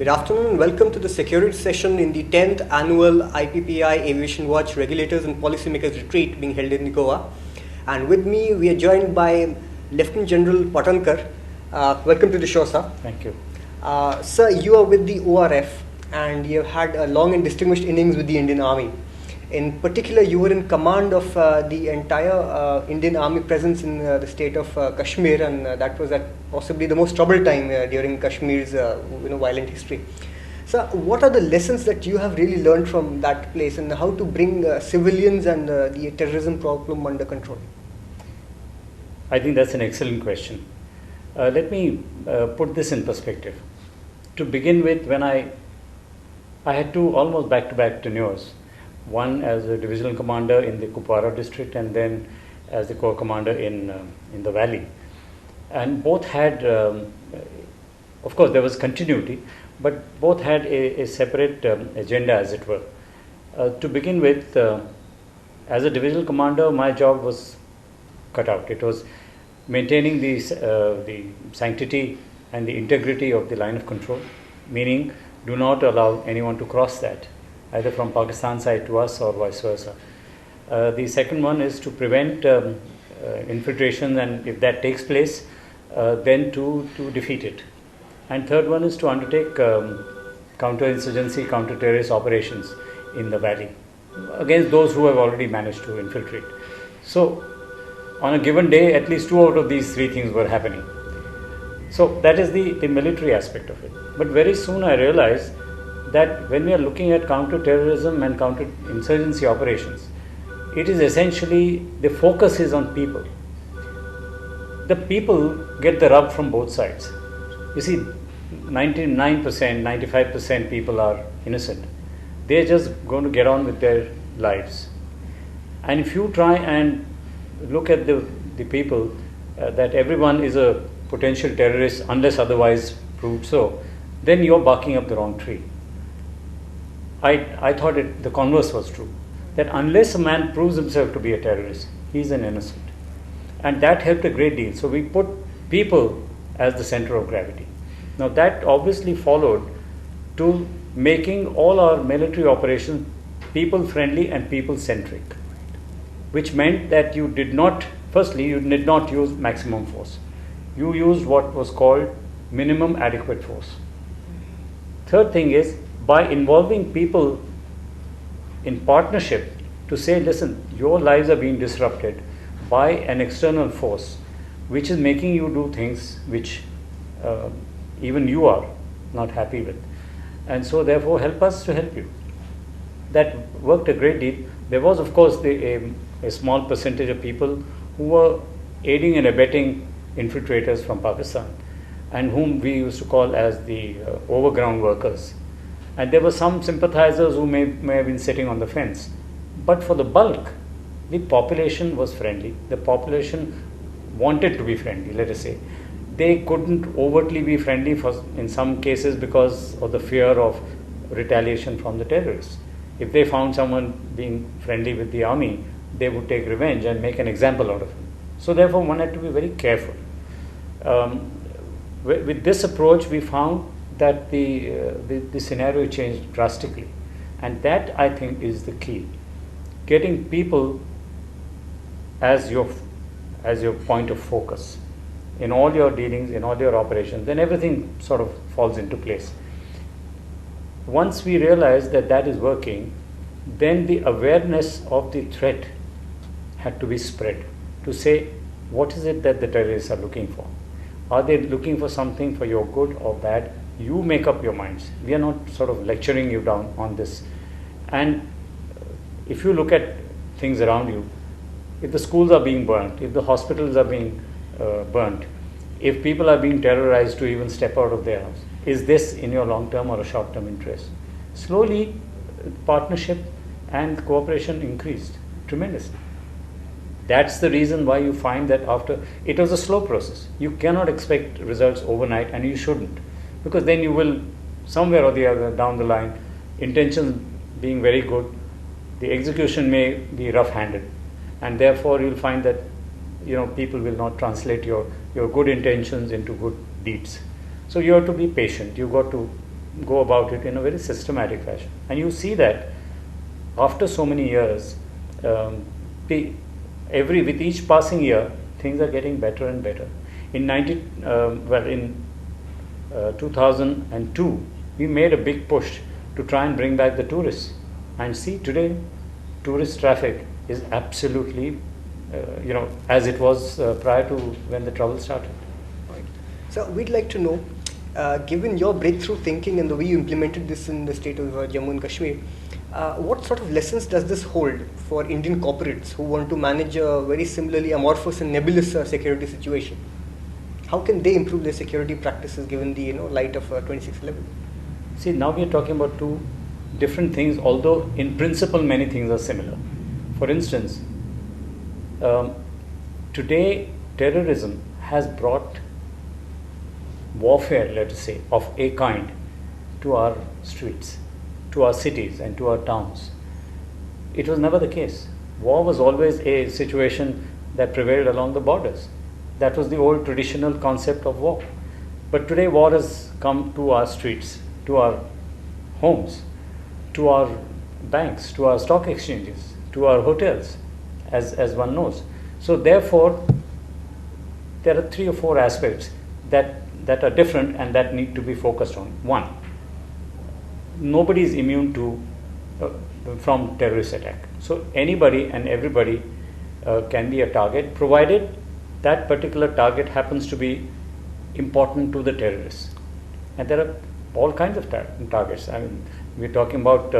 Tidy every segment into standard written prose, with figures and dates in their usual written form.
Good afternoon and welcome to the security session in the 10th annual IPPAI Aviation Watch Regulators and Policymakers Retreat being held in Goa. And with me, we are joined by Lieutenant General Patankar. Welcome to the show, sir. Thank you. Sir, you are with the ORF and you have had a long and distinguished innings with the Indian Army. In particular, you were in command of the entire Indian Army presence in the state of Kashmir, and that was at possibly the most troubled time during Kashmir's violent history. So, what are the lessons that you have really learned from that place, and how to bring civilians and the terrorism problem under control? I think that's an excellent question. Let me put this in perspective. To begin with, when I had two almost back-to-back tenures. One as a divisional commander in the Kupwara district, and then as the corps commander in the valley. And both had, of course, there was continuity, but both had a separate agenda, as it were. To begin with, as a divisional commander, my job was cut out. It was maintaining the sanctity and the integrity of the line of control, meaning do not allow anyone to cross that, either from Pakistan side to us or vice versa. The second one is to prevent infiltration, and if that takes place, then to defeat it. And third one is to undertake counter-insurgency, counter-terrorist operations in the valley against those who have already managed to infiltrate. So, on a given day, at least 2 out of these 3 things were happening. So, that is the military aspect of it. But very soon I realized that when we are looking at counter-terrorism and counter-insurgency operations, it is essentially, the focus is on people. The people get the rub from both sides. You see, 99%, 95% people are innocent. They're just going to get on with their lives. And if you try and look at the people, that everyone is a potential terrorist unless otherwise proved so, then you're barking up the wrong tree. I thought the converse was true, that unless a man proves himself to be a terrorist, he's an innocent. And that helped a great deal. So we put people as the center of gravity. Now that obviously followed to making all our military operations people-friendly and people-centric, which meant that you did not use maximum force. You used what was called minimum adequate force. Third thing is, by involving people in partnership to say, listen, your lives are being disrupted by an external force which is making you do things which even you are not happy with. And so therefore help us to help you. That worked a great deal. There was, of course, a small percentage of people who were aiding and abetting infiltrators from Pakistan, and whom we used to call as the overground workers. And there were some sympathizers who may have been sitting on the fence. But for the bulk, the population was friendly. The population wanted to be friendly, let us say. They couldn't overtly be friendly in some cases because of the fear of retaliation from the terrorists. If they found someone being friendly with the army, they would take revenge and make an example out of him. So therefore, one had to be very careful. With this approach, we found that the scenario changed drastically, and that, I think, is the key. Getting people as your point of focus in all your dealings, in all your operations, then everything sort of falls into place. Once we realize that that is working, then the awareness of the threat had to be spread to say, what is it that the terrorists are looking for? Are they looking for something for your good or bad? You make up your minds. We are not sort of lecturing you down on this. And if you look at things around you, if the schools are being burnt, if the hospitals are being burnt, if people are being terrorized to even step out of their house, is this in your long-term or a short-term interest? Slowly, partnership and cooperation increased tremendously. That's the reason why you find that it was a slow process. You cannot expect results overnight, and you shouldn't. Because then you will, somewhere or the other down the line, intentions being very good, the execution may be rough-handed, and therefore you'll find that people will not translate your good intentions into good deeds. So you have to be patient. You got to go about it in a very systematic fashion. And you see that after so many years, with each passing year, things are getting better and better. In 2002, we made a big push to try and bring back the tourists. And see, today, tourist traffic is absolutely, as it was prior to when the trouble started. Right. So we'd like to know, given your breakthrough thinking and the way you implemented this in the state of Jammu and Kashmir, what sort of lessons does this hold for Indian corporates who want to manage a very similarly amorphous and nebulous security situation? How can they improve their security practices given the light of 2611? See, now we are talking about two different things, although in principle many things are similar. For instance, today terrorism has brought warfare, let us say, of a kind to our streets, to our cities and to our towns. It was never the case. War was always a situation that prevailed along the borders. That was the old traditional concept of war. But today war has come to our streets, to our homes, to our banks, to our stock exchanges, to our hotels, as one knows. So therefore, there are 3 or 4 aspects that are different and that need to be focused on. One, nobody is immune from terrorist attack. So anybody and everybody can be a target, provided that particular target happens to be important to the terrorists. And there are all kinds of targets. I mean, we're talking about,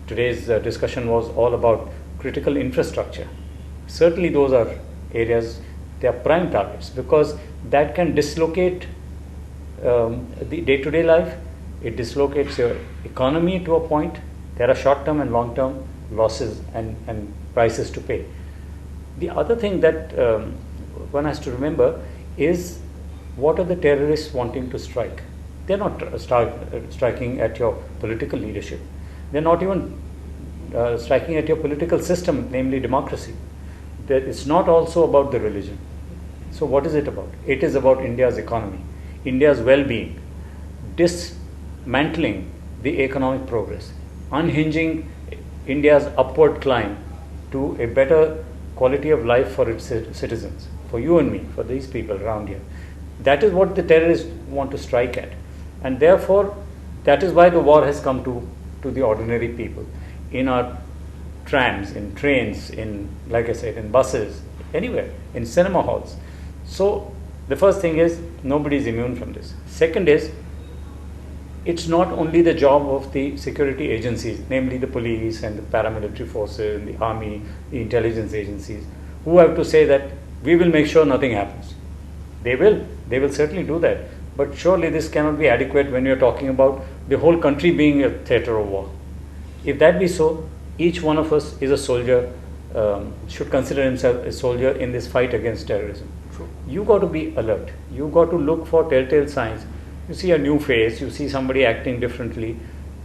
today's discussion was all about critical infrastructure. Certainly those are areas, they are prime targets, because that can dislocate the day-to-day life. It dislocates your economy to a point. There are short-term and long-term losses and prices to pay. The other thing that one has to remember is, what are the terrorists wanting to strike? They're not striking at your political leadership. They're not even striking at your political system, namely democracy. It's not also about the religion. So what is it about? It is about India's economy, India's well-being, dismantling the economic progress, unhinging India's upward climb to a better quality of life for its citizens, for you and me, for these people around here. That is what the terrorists want to strike at. And therefore, that is why the war has come to the ordinary people, in our trams, in trains, in, like I said, in buses, anywhere, in cinema halls. So the first thing is, nobody is immune from this. Second is, it's not only the job of the security agencies, namely the police and the paramilitary forces, and the army, the intelligence agencies, who have to say that we will make sure nothing happens. They will certainly do that. But surely this cannot be adequate when you're talking about the whole country being a theatre of war. If that be so, each one of us is a soldier, should consider himself a soldier in this fight against terrorism. True. You got to be alert. You got to look for telltale signs. You see a new face, you see somebody acting differently,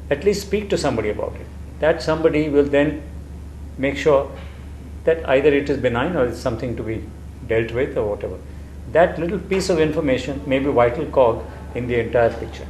at least speak to somebody about it. That somebody will then make sure that either it is benign or it's something to be dealt with or whatever. That little piece of information may be vital cog in the entire picture.